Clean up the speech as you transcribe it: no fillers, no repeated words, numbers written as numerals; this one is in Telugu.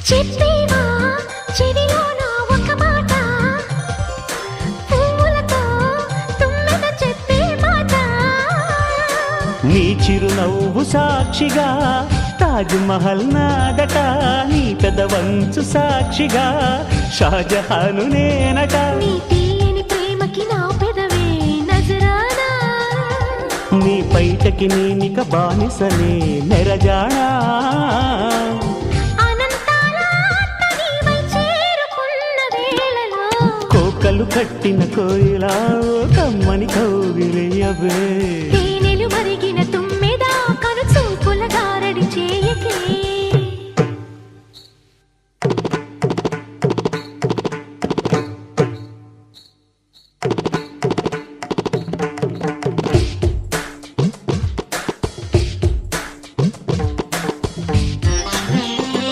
చెప్పేవా చెవిలోన ఒక మాట, పువ్వులతో తుమ్మెద చెప్పే మాట. నీ చిరునవ్వు సాక్షిగా తాజ్ మహల్ నాదట, నీ పెదవంచు సాక్షిగా షాజహాను నేనట. నీ తీయని ప్రేమకి నా పెదవే నజరానా, నీ పైటకి నేనిక బానిసనే నెరజానా. అనంతాల ఆత్మ నీవై చేరుకున్న వేళలో, కోకలు కట్టిన కోయిలా కమ్మని కౌగిలియవే.